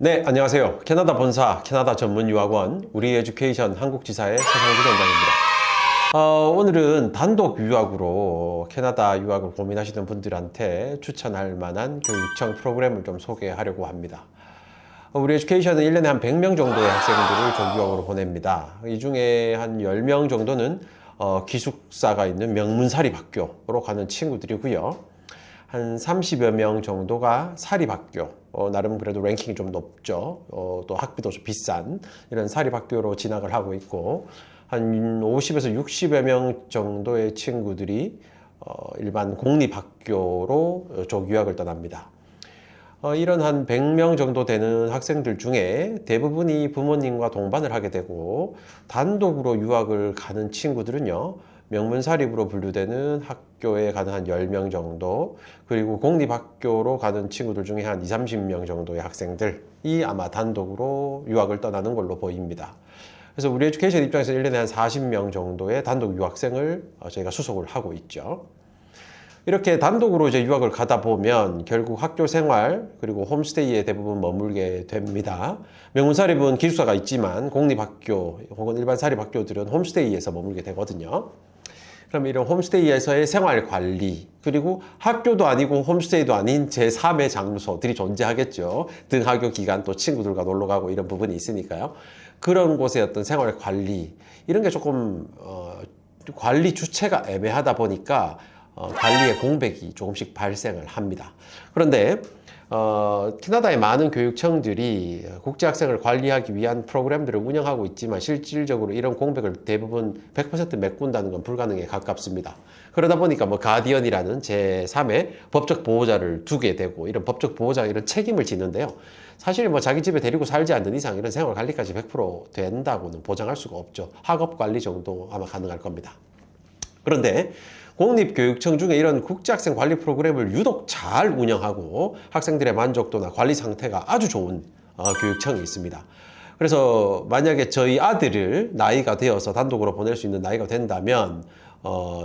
네, 안녕하세요. 캐나다 본사, 캐나다 전문 유학원, 우리 에듀케이션 한국지사의 최상주 원장입니다. 오늘은 단독 유학으로 캐나다 유학을 고민하시는 분들한테 추천할 만한 교육청 프로그램을 좀 소개하려고 합니다. 우리 에듀케이션은 1년에 한 100명 정도의 학생들을 조교학으로 보냅니다. 이 중에 한 10명 정도는 기숙사가 있는 명문사립학교로 가는 친구들이고요. 한 30여 명 정도가 사립학교, 나름 그래도 랭킹이 좀 높죠. 또 학비도 좀 비싼 이런 사립학교로 진학을 하고 있고, 한 50에서 60여 명 정도의 친구들이 일반 공립학교로 조교학을 떠납니다. 이런 한 100명 정도 되는 학생들 중에 대부분이 부모님과 동반을 하게 되고, 단독으로 유학을 가는 친구들은요, 명문사립으로 분류되는 학교에 가는 한 10명 정도, 그리고 공립학교로 가는 친구들 중에 한 20, 30명 정도의 학생들이 아마 단독으로 유학을 떠나는 걸로 보입니다. 그래서 우리 에듀케이션 입장에서 1년에 한 40명 정도의 단독 유학생을 저희가 수속을 하고 있죠. 이렇게 단독으로 이제 유학을 가다 보면 결국 학교 생활 그리고 홈스테이에 대부분 머물게 됩니다. 명문사립은 기숙사가 있지만 공립학교 혹은 일반 사립학교들은 홈스테이에서 머물게 되거든요. 그럼 이런 홈스테이에서의 생활 관리, 그리고 학교도 아니고 홈스테이도 아닌 제3의 장소들이 존재하겠죠. 등하교 기간 또 친구들과 놀러 가고 이런 부분이 있으니까요. 그런 곳의 어떤 생활 관리, 이런 게 조금 관리 주체가 애매하다 보니까 관리의 공백이 조금씩 발생을 합니다. 그런데 캐나다의 많은 교육청들이 국제학생을 관리하기 위한 프로그램들을 운영하고 있지만 실질적으로 이런 공백을 대부분 100% 메꾼다는 건 불가능에 가깝습니다. 그러다 보니까 가디언이라는 제3의 법적 보호자를 두게 되고, 이런 법적 보호자가 이런 책임을 지는데요. 사실 자기 집에 데리고 살지 않는 이상 이런 생활 관리까지 100% 된다고는 보장할 수가 없죠. 학업 관리 정도 아마 가능할 겁니다. 그런데 공립교육청 중에 이런 국제학생 관리 프로그램을 유독 잘 운영하고 학생들의 만족도나 관리 상태가 아주 좋은 교육청이 있습니다. 그래서 만약에 저희 아들을 나이가 되어서 단독으로 보낼 수 있는 나이가 된다면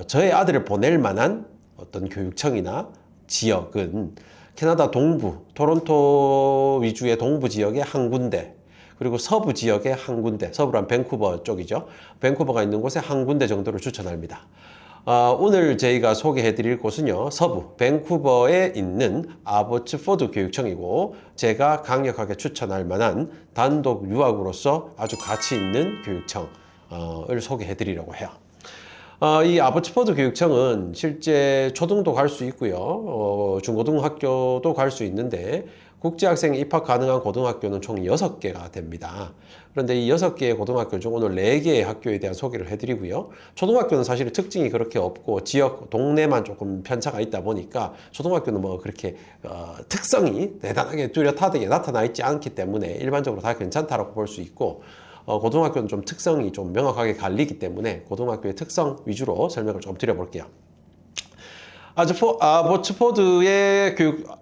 저의 아들을 보낼 만한 어떤 교육청이나 지역은 캐나다 동부, 토론토 위주의 동부 지역의 한 군데, 그리고 서부 지역의 한 군데, 서부란 밴쿠버 쪽이죠. 밴쿠버가 있는 곳에 한 군데 정도를 추천합니다. 오늘 저희가 소개해 드릴 곳은요, 서부 밴쿠버에 있는 아버츠포드 교육청이고, 제가 강력하게 추천할 만한 단독 유학으로서 아주 가치 있는 교육청을 소개해 드리려고 해요. 이 아버츠포드 교육청은 실제 초등도 갈 수 있고요, 중고등학교도 갈 수 있는데 국제학생 입학 가능한 고등학교는 총 6개가 됩니다. 그런데 이 6개의 고등학교 중 오늘 4개의 학교에 대한 소개를 해드리고요. 초등학교는 사실 특징이 그렇게 없고 지역 동네만 조금 편차가 있다 보니까 초등학교는 그렇게 특성이 대단하게 뚜렷하게 나타나 있지 않기 때문에 일반적으로 다 괜찮다라고 볼 수 있고, 고등학교는 좀 특성이 좀 명확하게 갈리기 때문에 고등학교의 특성 위주로 설명을 좀 드려볼게요. 아버츠포드의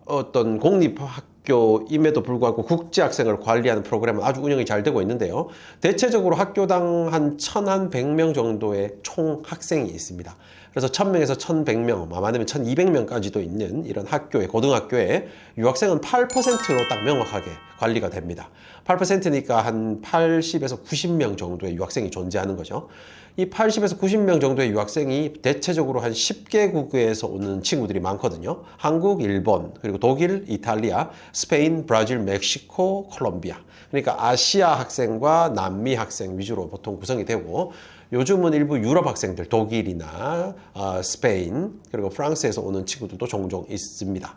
어떤 공립학교임에도 불구하고 국제학생을 관리하는 프로그램은 아주 운영이 잘 되고 있는데요. 대체적으로 학교당 한 1,100명 정도의 총 학생이 있습니다. 그래서 1,000명에서 1,100명, 많으면 1,200명까지도 있는 이런 고등학교에 유학생은 8%로 딱 명확하게 관리가 됩니다. 8%니까 한 80에서 90명 정도의 유학생이 존재하는 거죠. 이 80에서 90명 정도의 유학생이 대체적으로 한 10개국에서 오는 친구들이 많거든요. 한국, 일본, 그리고 독일, 이탈리아, 스페인, 브라질, 멕시코, 콜롬비아. 그러니까 아시아 학생과 남미 학생 위주로 보통 구성이 되고, 요즘은 일부 유럽 학생들, 독일이나 스페인, 그리고 프랑스에서 오는 친구들도 종종 있습니다.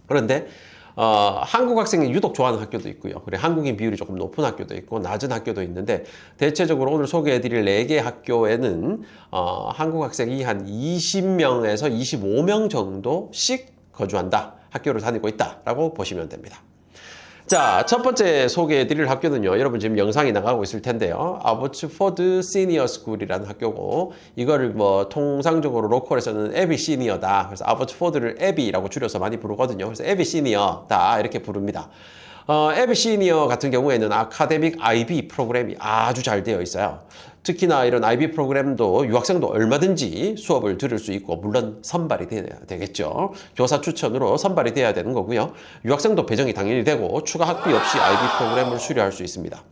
그런데 한국 학생이 유독 좋아하는 학교도 있고요. 그래, 한국인 비율이 조금 높은 학교도 있고 낮은 학교도 있는데, 대체적으로 오늘 소개해드릴 4개 학교에는 한국 학생이 한 20명에서 25명 정도씩 거주한다, 학교를 다니고 있다라고 보시면 됩니다. 자, 첫 번째 소개해드릴 학교는요, 여러분 지금 영상이 나가고 있을 텐데요, 아버츠포드 시니어 스쿨이라는 학교고, 이거를 통상적으로 로컬에서는 에비 시니어다, 그래서 아버츠포드를 에비라고 줄여서 많이 부르거든요. 그래서 에비 시니어다 이렇게 부릅니다. 에비 시니어 같은 경우에는 아카데믹 IB 프로그램이 아주 잘 되어 있어요. 특히나 이런 IB 프로그램도 유학생도 얼마든지 수업을 들을 수 있고 물론 선발이 돼야 되겠죠. 교사 추천으로 선발이 돼야 되는 거고요. 유학생도 배정이 당연히 되고 추가 학비 없이 IB 프로그램을 수료할 수 있습니다.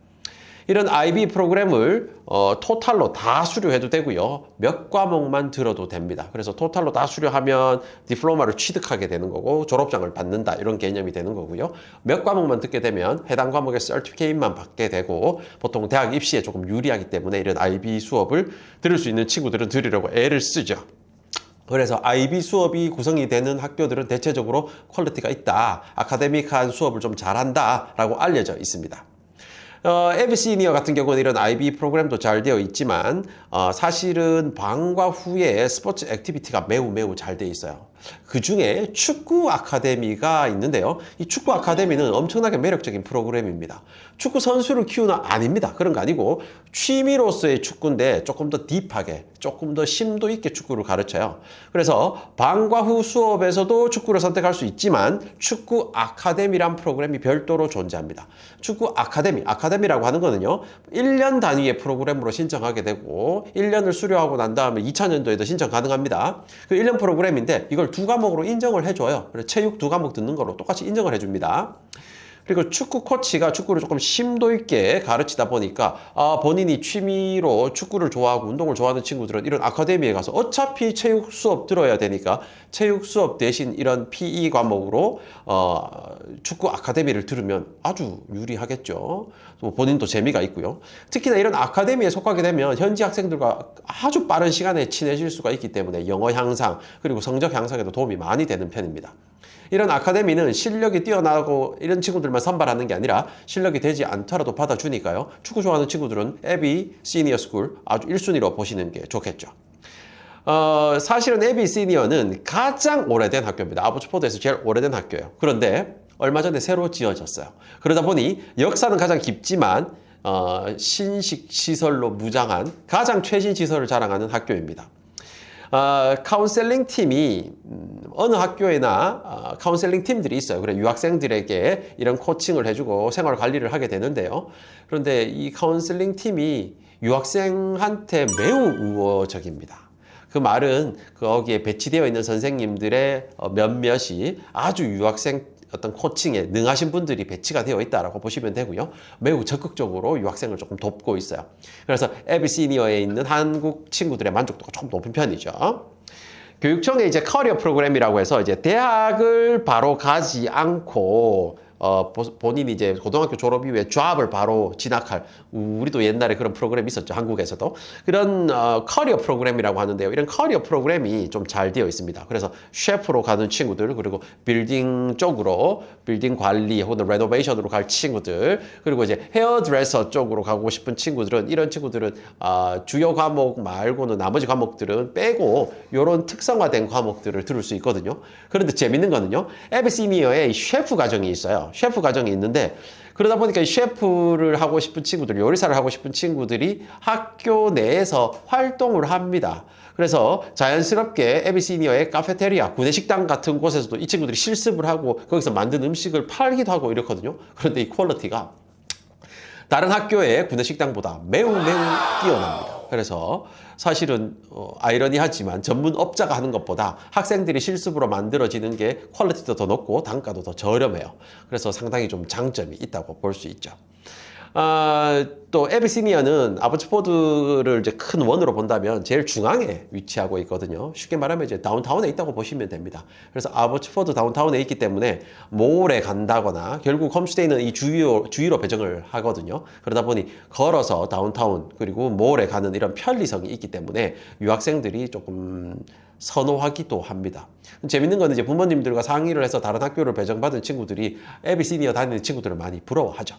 이런 IB 프로그램을 토탈로 다 수료해도 되고요. 몇 과목만 들어도 됩니다. 그래서 토탈로 다 수료하면 디플로마를 취득하게 되는 거고 졸업장을 받는다 이런 개념이 되는 거고요. 몇 과목만 듣게 되면 해당 과목의 서티피케이트만 받게 되고 보통 대학 입시에 조금 유리하기 때문에 이런 IB 수업을 들을 수 있는 친구들은 들으려고 애를 쓰죠. 그래서 IB 수업이 구성이 되는 학교들은 대체적으로 퀄리티가 있다. 아카데믹한 수업을 좀 잘한다 라고 알려져 있습니다. 에비 시니어 같은 경우는 이런 IB 프로그램도 잘 되어 있지만 사실은 방과 후에 스포츠 액티비티가 매우 잘 되어 있어요. 그 중에 축구 아카데미가 있는데요. 이 축구 아카데미는 엄청나게 매력적인 프로그램입니다. 축구 선수를 키우는 아닙니다. 그런 거 아니고 취미로서의 축구인데 조금 더 딥하게, 조금 더 심도 있게 축구를 가르쳐요. 그래서 방과 후 수업에서도 축구를 선택할 수 있지만 축구 아카데미란 프로그램이 별도로 존재합니다. 축구 아카데미라고 하는 거는요. 1년 단위의 프로그램으로 신청하게 되고 1년을 수료하고 난 다음에 2차년도에도 신청 가능합니다. 그 1년 프로그램인데 이걸 두 과목으로 인정을 해줘요. 그래서 체육 두 과목 듣는 거로 똑같이 인정을 해줍니다. 그리고 축구 코치가 축구를 조금 심도 있게 가르치다 보니까 본인이 취미로 축구를 좋아하고 운동을 좋아하는 친구들은 이런 아카데미에 가서 어차피 체육 수업 들어야 되니까 체육 수업 대신 이런 PE 과목으로 축구 아카데미를 들으면 아주 유리하겠죠. 또 본인도 재미가 있고요. 특히나 이런 아카데미에 속하게 되면 현지 학생들과 아주 빠른 시간에 친해질 수가 있기 때문에 영어 향상 그리고 성적 향상에도 도움이 많이 되는 편입니다. 이런 아카데미는 실력이 뛰어나고 이런 친구들만 선발하는 게 아니라 실력이 되지 않더라도 받아주니까요. 축구 좋아하는 친구들은 에비 시니어 스쿨 아주 1순위로 보시는 게 좋겠죠. 사실은 에비 시니어는 가장 오래된 학교입니다. 아보츠포드에서 제일 오래된 학교예요. 그런데 얼마 전에 새로 지어졌어요. 그러다 보니 역사는 가장 깊지만 신식 시설로 무장한 가장 최신 시설을 자랑하는 학교입니다. 카운셀링 팀이 어느 학교에나 카운셀링 팀들이 있어요. 그래 유학생들에게 이런 코칭을 해주고 생활 관리를 하게 되는데요. 그런데 이 카운셀링 팀이 유학생한테 매우 우호적입니다. 그 말은 거기에 배치되어 있는 선생님들의 몇몇이 아주 유학생 어떤 코칭에 능하신 분들이 배치가 되어 있다라고 보시면 되고요. 매우 적극적으로 유학생을 조금 돕고 있어요. 그래서 에비 시니어에 있는 한국 친구들의 만족도가 조금 높은 편이죠. 교육청의 이제 커리어 프로그램이라고 해서 이제 대학을 바로 가지 않고 본인이 이제 고등학교 졸업 이후에 잡을 바로 진학할 우리도 옛날에 그런 프로그램이 있었죠. 한국에서도 그런 커리어 프로그램이라고 하는데요. 이런 커리어 프로그램이 좀 잘 되어 있습니다. 그래서 셰프로 가는 친구들 그리고 빌딩 쪽으로 빌딩 관리 혹은 레노베이션으로 갈 친구들 그리고 이제 헤어드레서 쪽으로 가고 싶은 친구들은 이런 친구들은 주요 과목 말고는 나머지 과목들은 빼고 이런 특성화된 과목들을 들을 수 있거든요. 그런데 재밌는 거는요. 에비 시니어에 셰프 과정이 있어요. 셰프 과정이 있는데 그러다 보니까 이 셰프를 하고 싶은 친구들, 요리사를 하고 싶은 친구들이 학교 내에서 활동을 합니다. 그래서 자연스럽게 에비 시니어의 카페테리아, 구내식당 같은 곳에서도 이 친구들이 실습을 하고 거기서 만든 음식을 팔기도 하고 이렇거든요. 그런데 이 퀄리티가 다른 학교의 구내식당보다 매우 뛰어납니다. 그래서 사실은 아이러니하지만 전문업자가 하는 것보다 학생들이 실습으로 만들어지는 게 퀄리티도 더 높고 단가도 더 저렴해요. 그래서 상당히 좀 장점이 있다고 볼 수 있죠. 또 에비 시니어는 아보츠포드를 이제 큰 원으로 본다면 제일 중앙에 위치하고 있거든요. 쉽게 말하면 이제 다운타운에 있다고 보시면 됩니다. 그래서 아보츠포드 다운타운에 있기 때문에 몰에 간다거나 결국 홈스테이는 이 주위로 배정을 하거든요. 그러다 보니 걸어서 다운타운 그리고 몰에 가는 이런 편리성이 있기 때문에 유학생들이 조금 선호하기도 합니다. 재밌는 건 이제 부모님들과 상의를 해서 다른 학교를 배정받은 친구들이 에비 시니어 다니는 친구들을 많이 부러워하죠.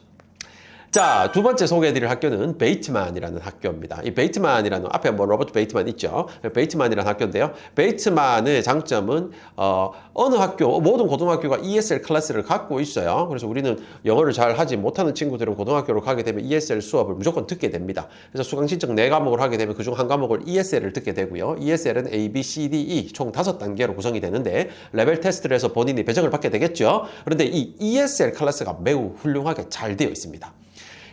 자, 두 번째 소개해드릴 학교는 베이트만이라는 학교입니다. 이 베이트만이라는 앞에 로버트 베이트만 있죠. 베이트만이라는 학교인데요. 베이트만의 장점은 어느 학교, 모든 고등학교가 ESL 클래스를 갖고 있어요. 그래서 우리는 영어를 잘 하지 못하는 친구들은 고등학교를 가게 되면 ESL 수업을 무조건 듣게 됩니다. 그래서 수강 신청 4과목을 하게 되면 그중 한 과목을 ESL을 듣게 되고요. ESL은 A, B, C, D, E 총 5단계로 구성이 되는데 레벨 테스트를 해서 본인이 배정을 받게 되겠죠. 그런데 이 ESL 클래스가 매우 훌륭하게 잘 되어 있습니다.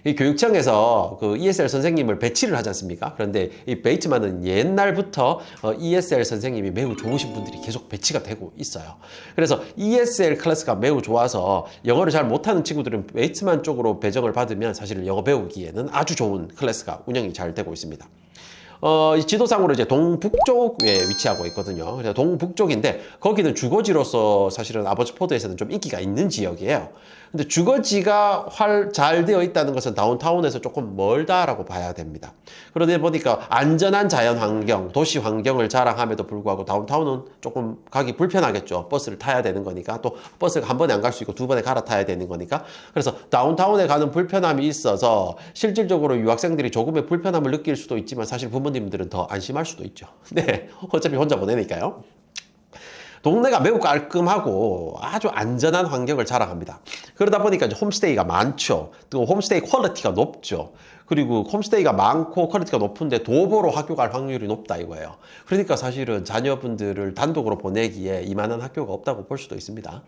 이 교육청에서 그 ESL 선생님을 배치를 하지 않습니까? 그런데 이 베이트만은 옛날부터 ESL 선생님이 매우 좋으신 분들이 계속 배치가 되고 있어요. 그래서 ESL 클래스가 매우 좋아서 영어를 잘 못하는 친구들은 베이트만 쪽으로 배정을 받으면 사실 영어 배우기에는 아주 좋은 클래스가 운영이 잘 되고 있습니다. 이 지도상으로 이제 동북쪽에 위치하고 있거든요. 그래서 동북쪽인데 거기는 주거지로서 사실은 아버츠포드에서는 좀 인기가 있는 지역이에요. 근데 주거지가 잘 되어 있다는 것은 다운타운에서 조금 멀다라고 봐야 됩니다. 그러다 보니까 안전한 자연 환경, 도시 환경을 자랑함에도 불구하고 다운타운은 조금 가기 불편하겠죠. 버스를 타야 되는 거니까. 또 버스가 한 번에 안 갈 수 있고 두 번에 갈아타야 되는 거니까. 그래서 다운타운에 가는 불편함이 있어서 실질적으로 유학생들이 조금의 불편함을 느낄 수도 있지만 사실 부모님들은 더 안심할 수도 있죠. 네, 어차피 혼자 보내니까요. 동네가 매우 깔끔하고 아주 안전한 환경을 자랑합니다. 그러다 보니까 이제 홈스테이가 많죠. 또 홈스테이 퀄리티가 높죠. 그리고 홈스테이가 많고 퀄리티가 높은데 도보로 학교 갈 확률이 높다 이거예요. 그러니까 사실은 자녀분들을 단독으로 보내기에 이만한 학교가 없다고 볼 수도 있습니다.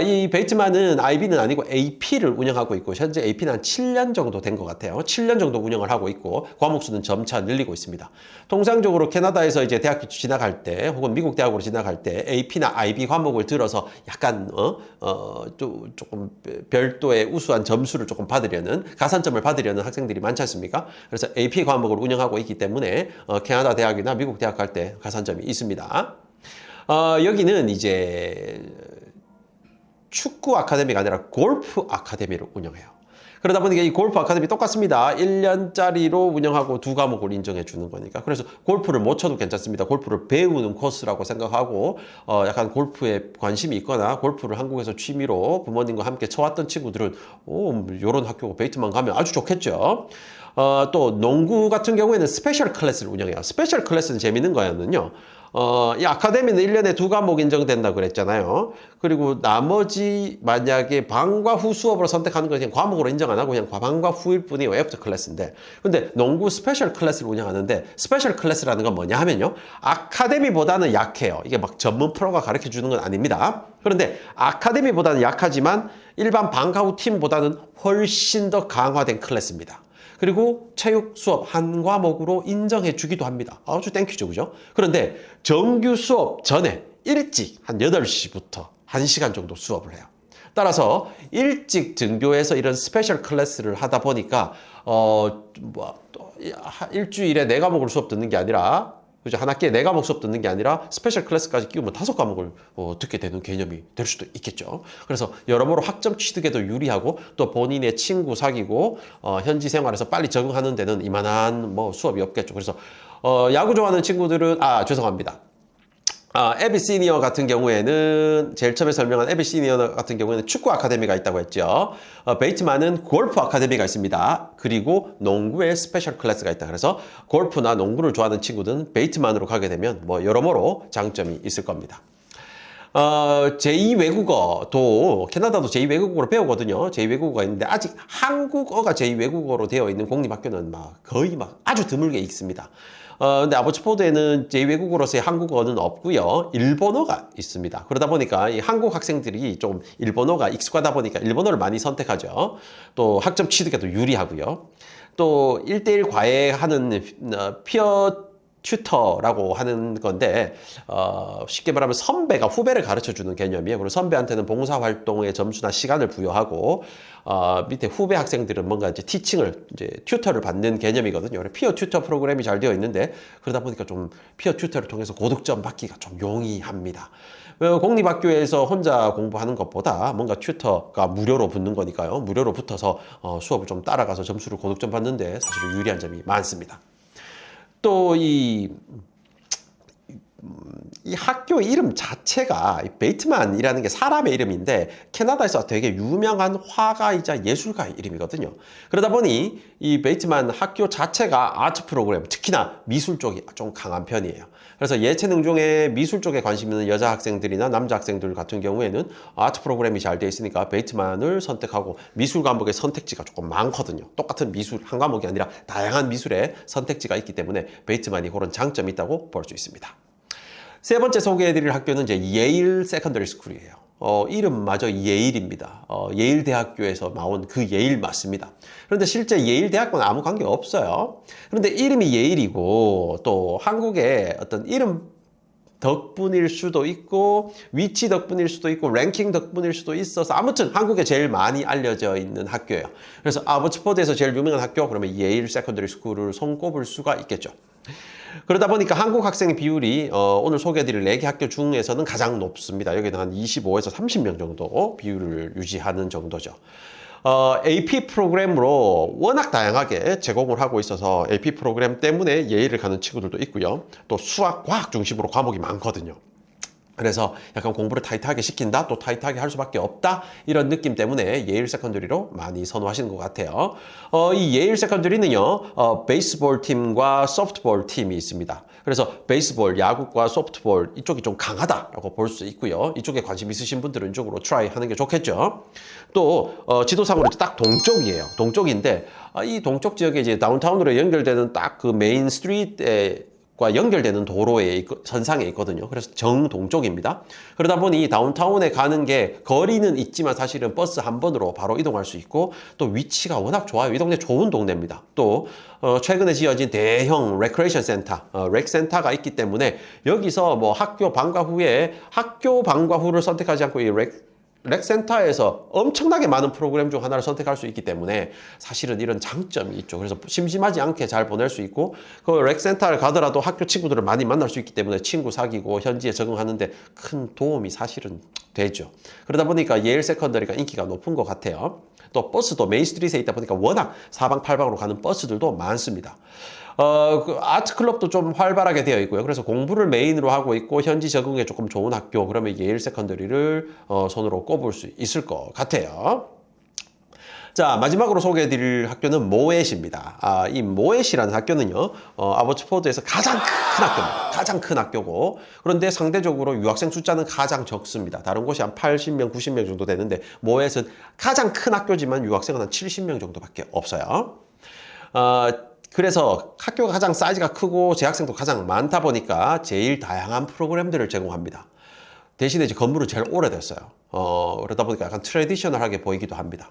이 베이트만은 IB는 아니고 AP를 운영하고 있고 현재 AP는 한 7년 정도 된 것 같아요. 7년 정도 운영을 하고 있고 과목 수는 점차 늘리고 있습니다. 통상적으로 캐나다에서 이제 대학교 진학할 때 혹은 미국 대학으로 진학할 때 AP나 IB 과목을 들어서 약간 조금 별도의 우수한 점수를 조금 받으려는 가산점을 받으려는 학생들이 많지 않습니까? 그래서 AP 과목을 운영하고 있기 때문에 캐나다 대학이나 미국 대학 갈 때 가산점이 있습니다. 여기는 이제 축구 아카데미가 아니라 골프 아카데미를 운영해요. 그러다 보니까 이 골프 아카데미 똑같습니다. 1년짜리로 운영하고 2과목을 인정해 주는 거니까. 그래서 골프를 못 쳐도 괜찮습니다. 골프를 배우는 코스라고 생각하고 약간 골프에 관심이 있거나 골프를 한국에서 취미로 부모님과 함께 쳐왔던 친구들은 이런 학교 베이트만 가면 아주 좋겠죠. 또 농구 같은 경우에는 스페셜 클래스를 운영해요. 스페셜 클래스는 재밌는 거였는요. 이 아카데미는 1년에 2과목 인정된다고 그랬잖아요. 그리고 나머지 만약에 방과 후 수업으로 선택하는 건 그냥 과목으로 인정 안 하고 그냥 방과 후일 뿐이에요. 애프터 클래스인데. 근데 농구 스페셜 클래스를 운영하는데 스페셜 클래스라는 건 뭐냐 하면요. 아카데미보다는 약해요. 이게 막 전문 프로가 가르쳐 주는 건 아닙니다. 그런데 아카데미보다는 약하지만 일반 방과 후 팀보다는 훨씬 더 강화된 클래스입니다. 그리고 체육 수업 한 과목으로 인정해 주기도 합니다. 아주 땡큐죠, 그죠? 그런데 정규 수업 전에 일찍 한 8시부터 1시간 정도 수업을 해요. 따라서 일찍 등교해서 이런 스페셜 클래스를 하다 보니까 일주일에 4과목을 수업 듣는 게 아니라 그죠? 한 학기에 4과목 수업 듣는 게 아니라 스페셜 클래스까지 끼우면 5과목을 듣게 되는 개념이 될 수도 있겠죠. 그래서 여러모로 학점 취득에도 유리하고 또 본인의 친구 사귀고 현지 생활에서 빨리 적응하는 데는 이만한 수업이 없겠죠. 그래서 야구 좋아하는 친구들은 죄송합니다. 에비 시니어 같은 경우에는 제일 처음에 설명한 에비 시니어 같은 경우에는 축구 아카데미가 있다고 했죠. 베이트만은 골프 아카데미가 있습니다. 그리고 농구의 스페셜 클래스가 있다. 그래서 골프나 농구를 좋아하는 친구들은 베이트만으로 가게 되면 여러모로 장점이 있을 겁니다. 제2외국어도 캐나다도 제2외국어로 배우거든요. 제2외국어가 있는데 아직 한국어가 제2외국어로 되어 있는 공립학교는 거의 아주 드물게 있습니다. 근데 아버츠포드에는 제2외국어로서의 한국어는 없고요. 일본어가 있습니다. 그러다 보니까 이 한국 학생들이 좀 일본어가 익숙하다 보니까 일본어를 많이 선택하죠. 또 학점 취득에도 유리하고요. 또 1대1 과외하는 피어 튜터라고 하는 건데 쉽게 말하면 선배가 후배를 가르쳐주는 개념이에요. 그리고 선배한테는 봉사활동의 점수나 시간을 부여하고 밑에 후배 학생들은 뭔가 이제 튜터를 받는 개념이거든요. 피어 튜터 프로그램이 잘 되어 있는데 그러다 보니까 좀 피어 튜터를 통해서 고득점 받기가 좀 용이합니다. 공립학교에서 혼자 공부하는 것보다 뭔가 튜터가 무료로 붙는 거니까요. 무료로 붙어서 수업을 좀 따라가서 점수를 고득점 받는데 사실 유리한 점이 많습니다. 또 이 학교 이름 자체가 베이트만이라는 게 사람의 이름인데 캐나다에서 되게 유명한 화가이자 예술가의 이름이거든요. 그러다 보니 이 베이트만 학교 자체가 아트 프로그램, 특히나 미술 쪽이 좀 강한 편이에요. 그래서 예체능 중에 미술 쪽에 관심 있는 여자 학생들이나 남자 학생들 같은 경우에는 아트 프로그램이 잘 되어 있으니까 베이트만을 선택하고 미술 과목의 선택지가 조금 많거든요. 똑같은 미술 한 과목이 아니라 다양한 미술의 선택지가 있기 때문에 베이트만이 그런 장점이 있다고 볼 수 있습니다. 세 번째 소개해드릴 학교는 이제 예일 세컨더리 스쿨이에요. 이름마저 예일입니다. 예일 대학교에서 나온 그 예일 맞습니다. 그런데 실제 예일 대학과는 아무 관계 없어요. 그런데 이름이 예일이고 또 한국의 어떤 이름 덕분일 수도 있고 위치 덕분일 수도 있고 랭킹 덕분일 수도 있어서 아무튼 한국에 제일 많이 알려져 있는 학교예요. 그래서 아버츠포드에서 제일 유명한 학교 그러면 예일 세컨더리 스쿨을 손꼽을 수가 있겠죠. 그러다 보니까 한국 학생의 비율이 오늘 소개해드릴 4개 학교 중에서는 가장 높습니다. 여기는 한 25에서 30명 정도 비율을 유지하는 정도죠. AP 프로그램으로 워낙 다양하게 제공을 하고 있어서 AP 프로그램 때문에 예일을 가는 친구들도 있고요. 또 수학, 과학 중심으로 과목이 많거든요. 그래서 약간 공부를 타이트하게 시킨다, 또 타이트하게 할 수밖에 없다 이런 느낌 때문에 예일 세컨더리로 많이 선호하시는 것 같아요. 이 예일 세컨더리는요, 베이스볼 팀과 소프트볼 팀이 있습니다. 그래서 베이스볼, 야구과 소프트볼 이쪽이 좀 강하다라고 볼 수 있고요. 이쪽에 관심 있으신 분들은 이쪽으로 트라이 하는 게 좋겠죠. 또 지도상으로 딱 동쪽이에요. 동쪽인데 이 동쪽 지역에 이제 다운타운으로 연결되는 딱 그 메인 스트리트에 과 연결되는 도로에 선상에 있거든요. 그래서 정동쪽입니다. 그러다 보니 다운타운에 가는 게 거리는 있지만 사실은 버스 한 번으로 바로 이동할 수 있고 또 위치가 워낙 좋아요. 이 동네 좋은 동네입니다. 또 최근에 지어진 대형 레크레이션 센터, 렉센터가 있기 때문에 여기서 뭐 학교 방과 후를 선택하지 않고 이 렉센터에서 엄청나게 많은 프로그램 중 하나를 선택할 수 있기 때문에 사실은 이런 장점이 있죠. 그래서 심심하지 않게 잘 보낼 수 있고 그 렉센터를 가더라도 학교 친구들을 많이 만날 수 있기 때문에 친구 사귀고 현지에 적응하는데 큰 도움이 사실은 되죠. 그러다 보니까 예일 세컨더리가 인기가 높은 것 같아요. 또 버스도 메인 스트리트에 있다 보니까 워낙 사방팔방으로 가는 버스들도 많습니다. 그 아트 클럽도 좀 활발하게 되어 있고요. 그래서 공부를 메인으로 하고 있고 현지 적응에 조금 좋은 학교 그러면 예일 세컨더리를 손으로 꼽을 수 있을 것 같아요. 자, 마지막으로 소개해드릴 학교는 모эт입니다. 이 모эт이라는 학교는요, 아버츠포드에서 가장 큰 학교입니다. 가장 큰 학교고, 그런데 상대적으로 유학생 숫자는 가장 적습니다. 다른 곳이 한 80명, 90명 정도 되는데, 모эт은 가장 큰 학교지만 유학생은 한 70명 정도밖에 없어요. 그래서 학교가 가장 사이즈가 크고 재학생도 가장 많다 보니까 제일 다양한 프로그램들을 제공합니다. 대신에 이제 건물은 제일 오래됐어요. 그러다 보니까 약간 트래디셔널하게 보이기도 합니다.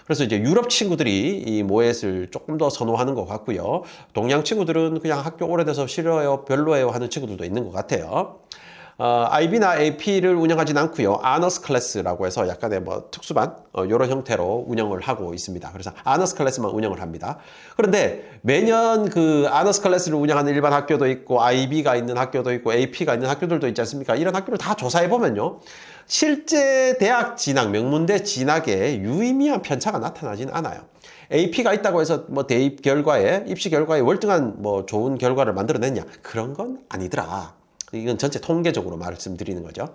그래서 이제 유럽 친구들이 이 모эт을 조금 더 선호하는 것 같고요. 동양 친구들은 그냥 학교 오래돼서 싫어요, 별로예요 하는 친구들도 있는 것 같아요. IB나 AP를 운영하진 않고요. 아너스 클래스라고 해서 약간의 뭐 특수반 이런 형태로 운영을 하고 있습니다. 그래서 아너스 클래스만 운영을 합니다. 그런데 매년 그 아너스 클래스를 운영하는 일반 학교도 있고 IB가 있는 학교도 있고 AP가 있는 학교들도 있지 않습니까? 이런 학교를 다 조사해 보면요. 실제 대학 진학, 명문대 진학에 유의미한 편차가 나타나진 않아요. AP가 있다고 해서 뭐 대입 결과에, 입시 결과에 월등한 뭐 좋은 결과를 만들어냈냐? 그런 건 아니더라. 이건 전체 통계적으로 말씀드리는 거죠.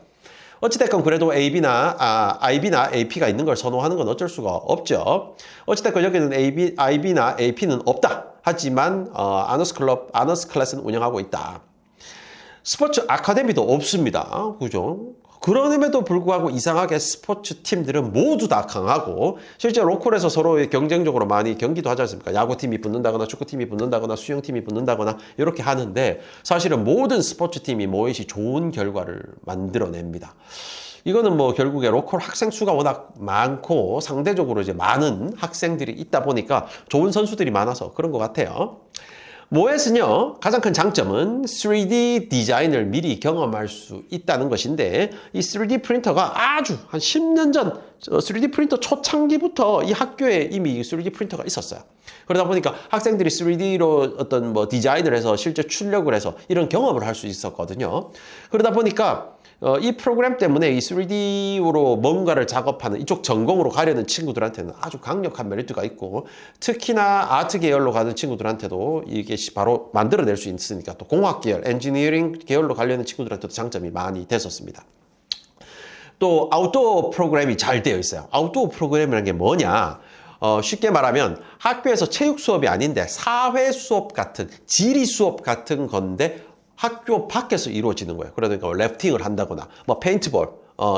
어찌됐건 그래도 IB나 AP가 있는 걸 선호하는 건 어쩔 수가 없죠. 어찌됐건 여기는 IB나 AP는 없다. 하지만 아너스 클래스는 운영하고 있다. 스포츠 아카데미도 없습니다. 그죠? 그럼에도 불구하고 이상하게 스포츠 팀들은 모두 다 강하고 실제 로컬에서 서로 경쟁적으로 많이 경기도 하지 않습니까? 야구팀이 붙는다거나 축구팀이 붙는다거나 수영팀이 붙는다거나 이렇게 하는데 사실은 모든 스포츠팀이 모잇이 좋은 결과를 만들어냅니다. 이거는 뭐 결국에 로컬 학생 수가 워낙 많고 상대적으로 이제 많은 학생들이 있다 보니까 좋은 선수들이 많아서 그런 것 같아요. 모эт은요, 가장 큰 장점은 3D 디자인을 미리 경험할 수 있다는 것인데 이 3D 프린터가 아주 한 10년 전 3D 프린터 초창기부터 이 학교에 이미 3D 프린터가 있었어요. 그러다 보니까 학생들이 3D로 어떤 뭐 디자인을 해서 실제 출력을 해서 이런 경험을 할 수 있었거든요. 그러다 보니까 이 프로그램 때문에 이 3D로 뭔가를 작업하는 이쪽 전공으로 가려는 친구들한테는 아주 강력한 메리트가 있고 특히나 아트 계열로 가는 친구들한테도 이게 바로 만들어낼 수 있으니까 또 공학 계열, 엔지니어링 계열로 가려는 친구들한테도 장점이 많이 됐었습니다. 또 아웃도어 프로그램이 잘 되어 있어요. 아웃도어 프로그램이라는 게 뭐냐? 쉽게 말하면 학교에서 체육 수업이 아닌데 사회 수업 같은 지리 수업 같은 건데 학교 밖에서 이루어지는 거예요. 그러니까 래프팅을 한다거나 뭐 페인트볼,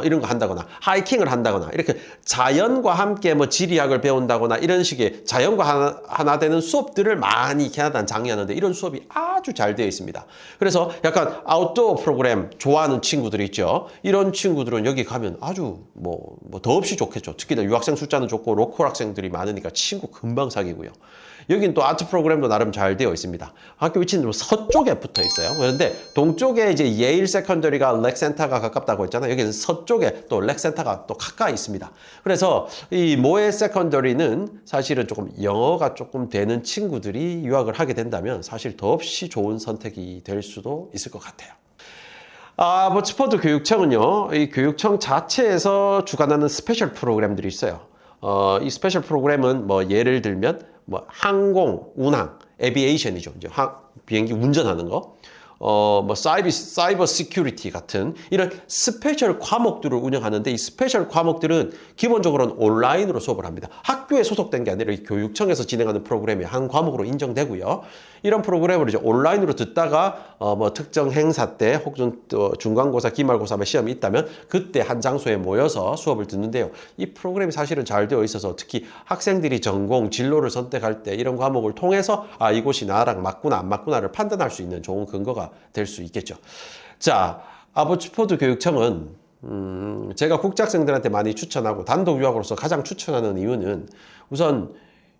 이런 거 한다거나 하이킹을 한다거나 이렇게 자연과 함께 뭐 지리학을 배운다거나 이런 식의 자연과 하나 되는 수업들을 많이 캐나다는 장려하는데 이런 수업이 아주 잘 되어 있습니다. 그래서 약간 아웃도어 프로그램 좋아하는 친구들이 있죠. 이런 친구들은 여기 가면 아주 뭐 더없이 좋겠죠. 특히나 유학생 숫자는 좋고 로컬 학생들이 많으니까 친구 금방 사귀고요. 여긴 또 아트 프로그램도 나름 잘 되어 있습니다. 학교 위치는 좀 서쪽에 붙어 있어요. 그런데 동쪽에 이제 예일 세컨더리가 렉센터가 가깝다고 했잖아요. 여기는 서쪽에 또 렉센터가 또 가까이 있습니다. 그래서 이 모에 세컨더리는 사실은 조금 영어가 조금 되는 친구들이 유학을 하게 된다면 사실 더없이 좋은 선택이 될 수도 있을 것 같아요. 아보츠포드 교육청은요, 이 교육청 자체에서 주관하는 스페셜 프로그램들이 있어요. 이 스페셜 프로그램은 뭐 예를 들면 뭐 항공, 운항, 에비에이션이죠. 이제 비행기 운전하는 거. 뭐 사이버 시큐리티 같은 이런 스페셜 과목들을 운영하는데 이 스페셜 과목들은 기본적으로는 온라인으로 수업을 합니다. 학교에 소속된 게 아니라 이 교육청에서 진행하는 프로그램이 한 과목으로 인정되고요. 이런 프로그램을 이제 온라인으로 듣다가 뭐 특정 행사 때 혹은 또 중간고사, 기말고사 시험이 있다면 그때 한 장소에 모여서 수업을 듣는데요. 이 프로그램이 사실은 잘 되어 있어서 특히 학생들이 전공, 진로를 선택할 때 이런 과목을 통해서 이곳이 나랑 맞구나 안 맞구나를 판단할 수 있는 좋은 근거가 될 수 있겠죠. 자, 아보츠포드 교육청은 제가 국제학생들한테 많이 추천하고 단독 유학으로서 가장 추천하는 이유는 우선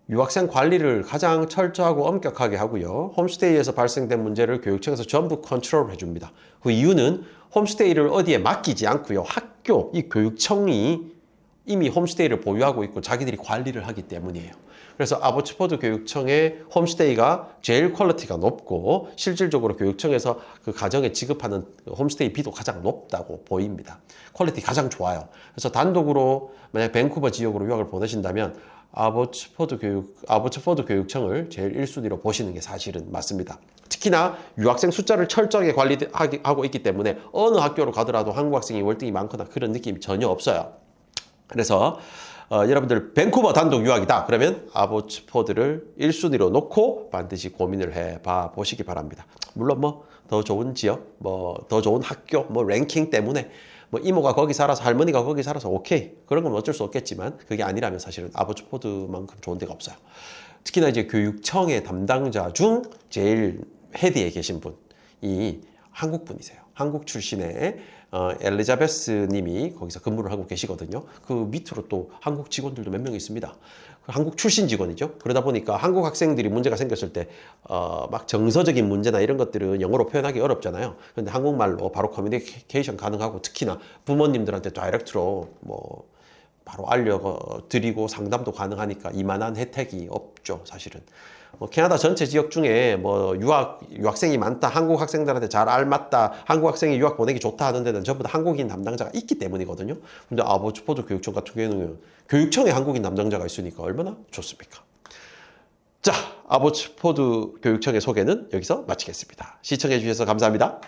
유학생 관리를 가장 철저하고 엄격하게 하고요. 홈스테이에서 발생된 문제를 교육청에서 전부 컨트롤 해줍니다. 그 이유는 홈스테이를 어디에 맡기지 않고요. 학교, 이 교육청이 이미 홈스테이를 보유하고 있고 자기들이 관리를 하기 때문이에요. 그래서 아보츠포드 교육청의 홈스테이가 제일 퀄리티가 높고 실질적으로 교육청에서 그 가정에 지급하는 홈스테이 비도 가장 높다고 보입니다. 퀄리티 가장 좋아요. 그래서 단독으로 만약 밴쿠버 지역으로 유학을 보내신다면 아보츠포드 교육청을 제일 1순위로 보시는 게 사실은 맞습니다. 특히나 유학생 숫자를 철저하게 관리하고 있기 때문에 어느 학교로 가더라도 한국 학생이 월등히 많거나 그런 느낌이 전혀 없어요. 그래서 여러분들 밴쿠버 단독 유학이다 그러면 아보츠포드를 1순위로 놓고 반드시 고민을 해봐 보시기 바랍니다. 물론 뭐 더 좋은 지역, 뭐 더 좋은 학교, 뭐 랭킹 때문에 뭐 이모가 거기 살아서 할머니가 거기 살아서 오케이 그런 건 어쩔 수 없겠지만 그게 아니라면 사실은 아보츠포드만큼 좋은 데가 없어요. 특히나 이제 교육청의 담당자 중 제일 헤드에 계신 분이 한국 분이세요. 한국 출신의 엘리자베스 님이 거기서 근무를 하고 계시거든요. 그 밑으로 또 한국 직원들도 몇 명 있습니다. 한국 출신 직원이죠. 그러다 보니까 한국 학생들이 문제가 생겼을 때 막 정서적인 문제나 이런 것들은 영어로 표현하기 어렵잖아요. 그런데 한국말로 바로 커뮤니케이션 가능하고 특히나 부모님들한테 다이렉트로 뭐 바로 알려드리고 상담도 가능하니까 이만한 혜택이 없죠, 사실은. 캐나다 전체 지역 중에 뭐 유학생이 많다, 한국 학생들한테 잘 알맞다, 한국 학생이 유학 보내기 좋다 하는 데는 전부 다 한국인 담당자가 있기 때문이거든요. 근데 아보츠포드 교육청 같은 경우에는 교육청에 한국인 담당자가 있으니까 얼마나 좋습니까? 자, 아보츠포드 교육청의 소개는 여기서 마치겠습니다. 시청해 주셔서 감사합니다.